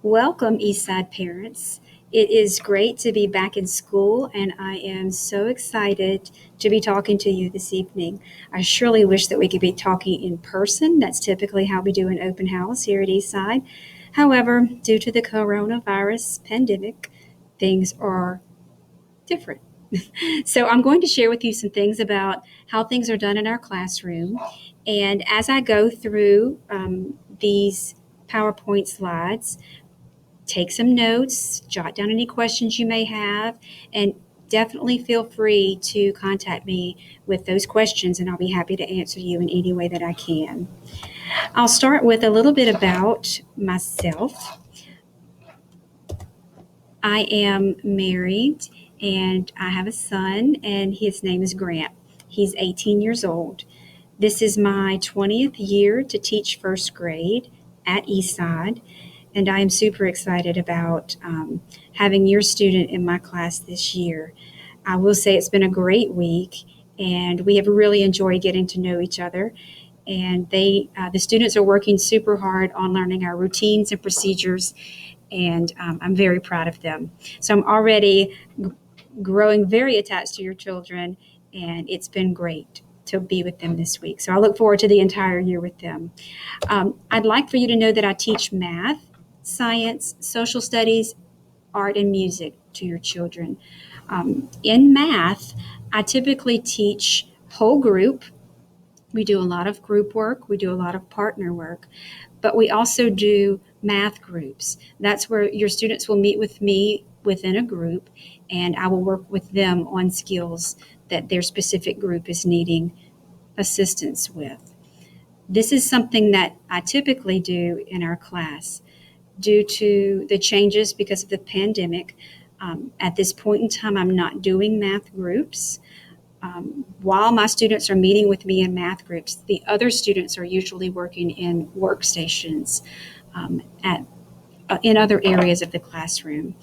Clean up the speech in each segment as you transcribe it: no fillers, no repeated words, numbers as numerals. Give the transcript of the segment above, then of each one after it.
Welcome, Eastside parents. It is great to be back in school, and I am so excited to be talking to you this evening. I surely wish that we could be talking in person. That's typically how we do an open house here at Eastside. However, due to the coronavirus pandemic, things are different. So, I'm going to share with you some things about how things are done in our classroom. And as I go through these PowerPoint slides, take some notes, jot down any questions you may have, and definitely feel free to contact me with those questions, and I'll be happy to answer you in any way that I can. I'll start with a little bit about myself. I am married and I have a son, and his name is Grant. He's 18 years old. This is my 20th year to teach first grade at Eastside, and I am super excited about having your student in my class this year. I will say it's been a great week, and we have really enjoyed getting to know each other. And the students are working super hard on learning our routines and procedures, and I'm very proud of them. So I'm already growing very attached to your children, and it's been great to be with them this week. So I look forward to the entire year with them. I'd like for you to know that I teach math, science, social studies, art, and music to your children. In math, I typically teach whole group. We do a lot of group work, we do a lot of partner work, but we also do math groups. That's where your students will meet with me within a group, and I will work with them on skills that their specific group is needing assistance with. This is something that I typically do in our class. Due to the changes because of the pandemic, at this point in time, I'm not doing math groups. While my students are meeting with me in math groups, the other students are usually working in workstations at in other areas of the classroom.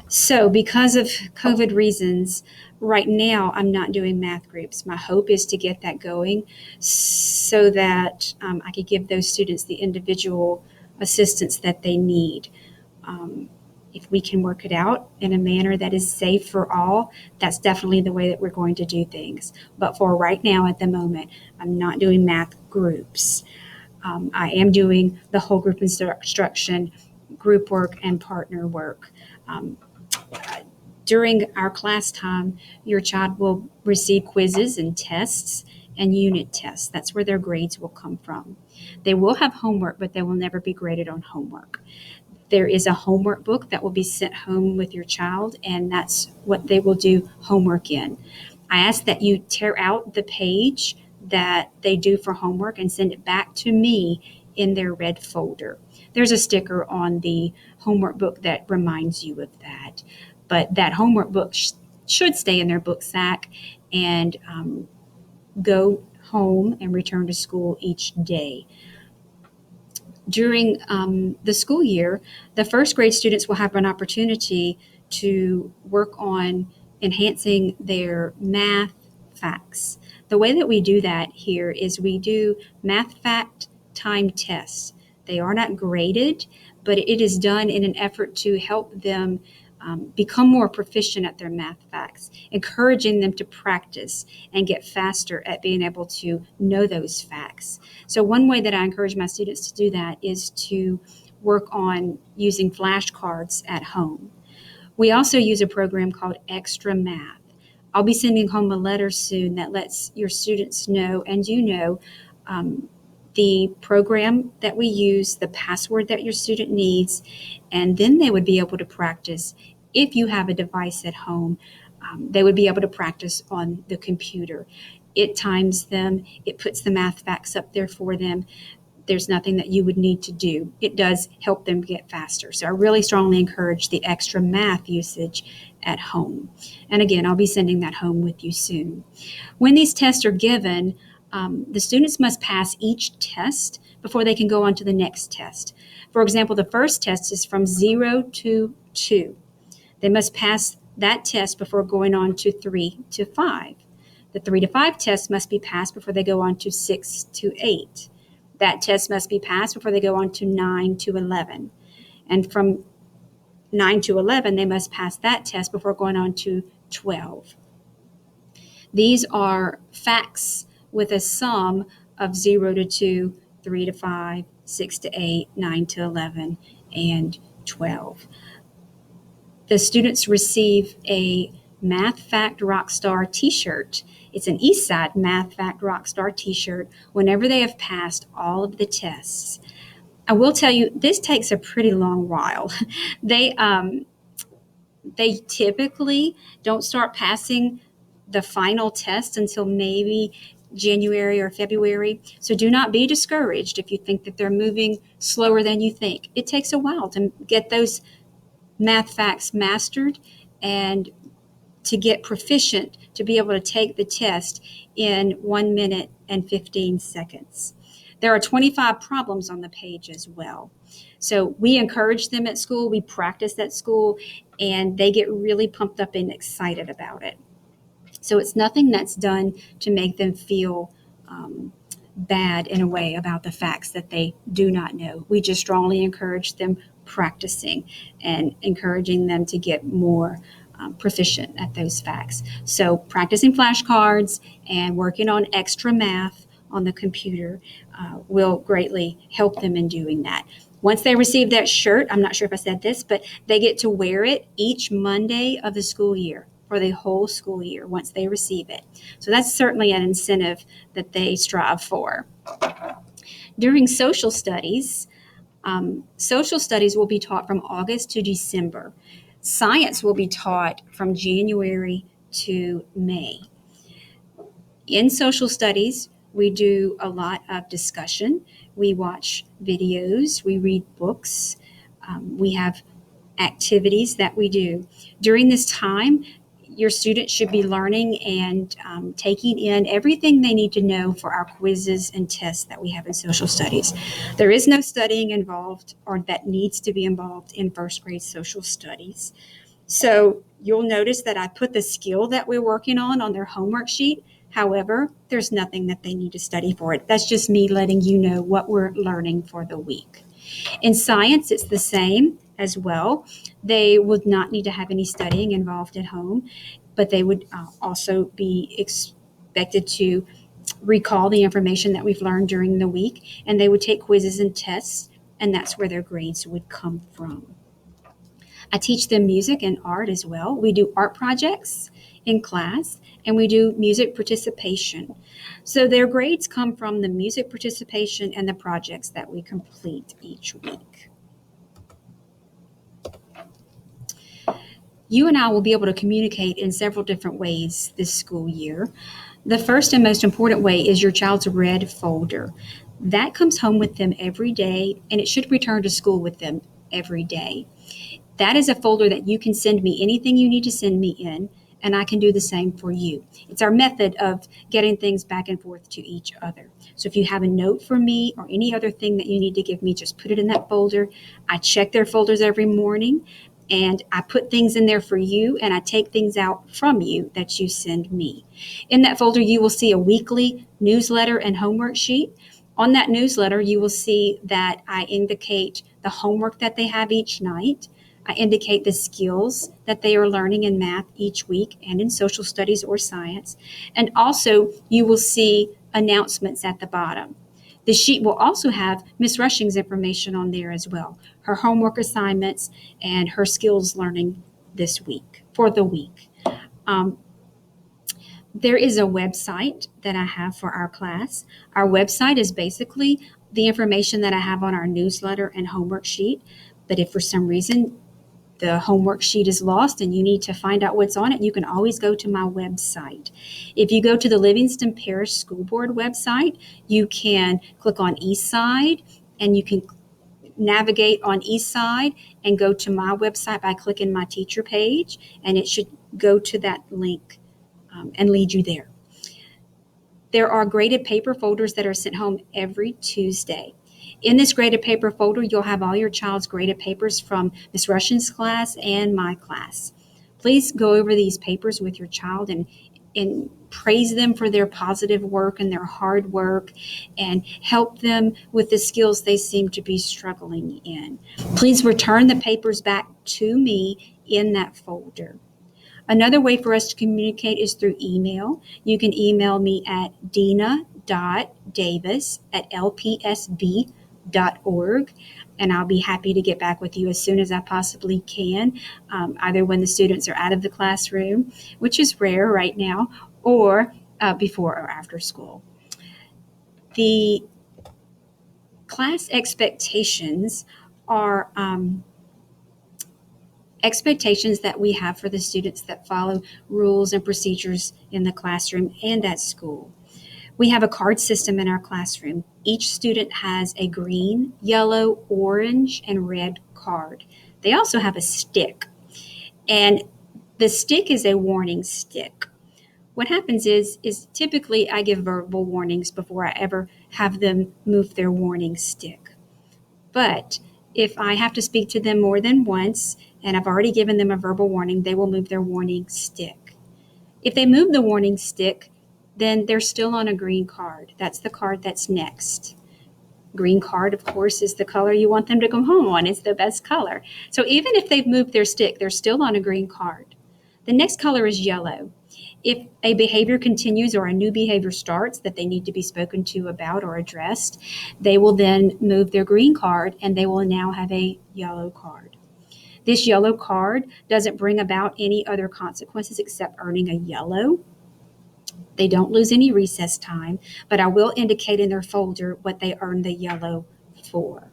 So, because of COVID reasons, right now I'm not doing math groups. My hope is to get that going so that I could give those students the individual assistance that they need. Um, if we can work it out in a manner that is safe for all, that's definitely the way that we're going to do things. But for right now, at the moment, I'm not doing math groups. I am doing the whole group instruction, group work, and partner work. Um, During our class time, your child will receive quizzes and tests and unit tests. That's where their grades will come from. They will have homework, but they will never be graded on homework. There is a homework book that will be sent home with your child, and that's what they will do homework in. I ask that you tear out the page that they do for homework and send it back to me in their red folder. There's a sticker on the homework book that reminds you of that. But that homework book should stay in their book sack and go home and return to school each day. During the school year, the first grade students will have an opportunity to work on enhancing their math facts. The way that we do that here is we do math fact time tests. They are not graded, but it is done in an effort to help them become more proficient at their math facts, encouraging them to practice and get faster at being able to know those facts. So, one way that I encourage my students to do that is to work on using flashcards at home. We also use a program called Extra Math. I'll be sending home a letter soon that lets your students know and you know the program that we use, the password that your student needs, and then they would be able to practice. If you have a device at home, they would be able to practice on the computer. It times them, it puts the math facts up there for them. There's nothing that you would need to do. It does help them get faster. So I really strongly encourage the extra math usage at home. And again, I'll be sending that home with you soon. When these tests are given, the students must pass each test before they can go on to the next test. For example, the first test is from 0 to 2. They must pass that test before going on to 3 to 5. The 3 to 5 test must be passed before they go on to 6 to 8. That test must be passed before they go on to 9 to 11. And from 9 to 11, they must pass that test before going on to 12. These are facts with a sum of 0 to 2, 3 to 5, 6 to 8, 9 to 11, and 12. The students receive a Math Fact Rockstar t-shirt. It's an Eastside Math Fact Rockstar t-shirt whenever they have passed all of the tests. I will tell you, this takes a pretty long while. They typically don't start passing the final test until maybe January or February. So do not be discouraged if you think that they're moving slower than you think. It takes a while to get those math facts mastered and to get proficient to be able to take the test in 1 minute and 15 seconds. There are 25 problems on the page as well. So we encourage them at school, we practice at school, and they get really pumped up and excited about it. So it's nothing that's done to make them feel bad in a way about the facts that they do not know. We just strongly encourage them practicing and encouraging them to get more proficient at those facts. So practicing flashcards and working on extra math on the computer will greatly help them in doing that. Once they receive that shirt, I'm not sure if I said this, but they get to wear it each Monday of the school year for the whole school year once they receive it. So that's certainly an incentive that they strive for. During social studies will be taught from August to December. Science will be taught from January to May. In social studies, we do a lot of discussion. We watch videos, we read books, we have activities that we do. During this time, your students should be learning and taking in everything they need to know for our quizzes and tests that we have in social studies. There is no studying involved or that needs to be involved in first grade social studies. So you'll notice that I put the skill that we're working on their homework sheet. However, there's nothing that they need to study for it. That's just me letting you know what we're learning for the week. In science, it's the same as well. They would not need to have any studying involved at home, but they would also be expected to recall the information that we've learned during the week, and they would take quizzes and tests, and that's where their grades would come from. I teach them music and art as well. We do art projects in class, and we do music participation. So their grades come from the music participation and the projects that we complete each week. You and I will be able to communicate in several different ways this school year. The first and most important way is your child's red folder. That comes home with them every day, and it should return to school with them every day. That is a folder that you can send me anything you need to send me in, and I can do the same for you. It's our method of getting things back and forth to each other. So if you have a note for me or any other thing that you need to give me, just put it in that folder. I check their folders every morning, and I put things in there for you, and I take things out from you that you send me. In that folder, you will see a weekly newsletter and homework sheet. On that newsletter, you will see that I indicate the homework that they have each night. I indicate the skills that they are learning in math each week and in social studies or science. And also, you will see announcements at the bottom. The sheet will also have Miss Rushing's information on there as well, her homework assignments and her skills learning this week, for the week. There is a website that I have for our class. Our website is basically the information that I have on our newsletter and homework sheet. But if for some reason the homework sheet is lost and you need to find out what's on it, you can always go to my website. If you go to the Livingston Parish School Board website, you can click on Eastside, and you can navigate on Eastside and go to my website by clicking my teacher page, and it should go to that link and lead you there. There are graded paper folders that are sent home every Tuesday. In this graded paper folder, you'll have all your child's graded papers from Ms. Rushing's class and my class. Please go over these papers with your child and and praise them for their positive work and their hard work and help them with the skills they seem to be struggling in. Please return the papers back to me in that folder. Another way for us to communicate is through email. You can email me at dina.davis@lpsb.org, and I'll be happy to get back with you as soon as I possibly can, either when the students are out of the classroom, which is rare right now, or before or after school. The class expectations are expectations that we have for the students that follow rules and procedures in the classroom and at school. We have a card system in our classroom. Each student has a green, yellow, orange, and red card. They also have a stick, and the stick is a warning stick. What happens is typically I give verbal warnings before I ever have them move their warning stick. But if I have to speak to them more than once and I've already given them a verbal warning, they will move their warning stick. If they move the warning stick, then they're still on a green card. That's the card that's next. Green card, of course, is the color you want them to come home on. It's the best color. So even if they've moved their stick, they're still on a green card. The next color is yellow. If a behavior continues or a new behavior starts that they need to be spoken to about or addressed, they will then move their green card and they will now have a yellow card. This yellow card doesn't bring about any other consequences except earning a yellow. They don't lose any recess time, but I will indicate in their folder what they earned the yellow for.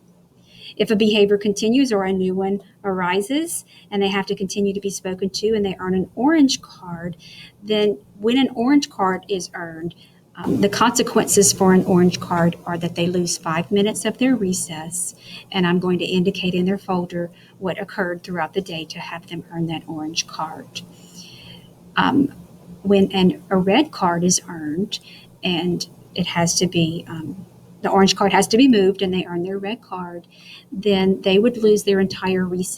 If a behavior continues or a new one arises and they have to continue to be spoken to and they earn an orange card, then when an orange card is earned, the consequences for an orange card are that they lose 5 minutes of their recess, and I'm going to indicate in their folder what occurred throughout the day to have them earn that orange card. When a red card is earned and it has to be the orange card has to be moved and they earn their red card, then they would lose their entire recess.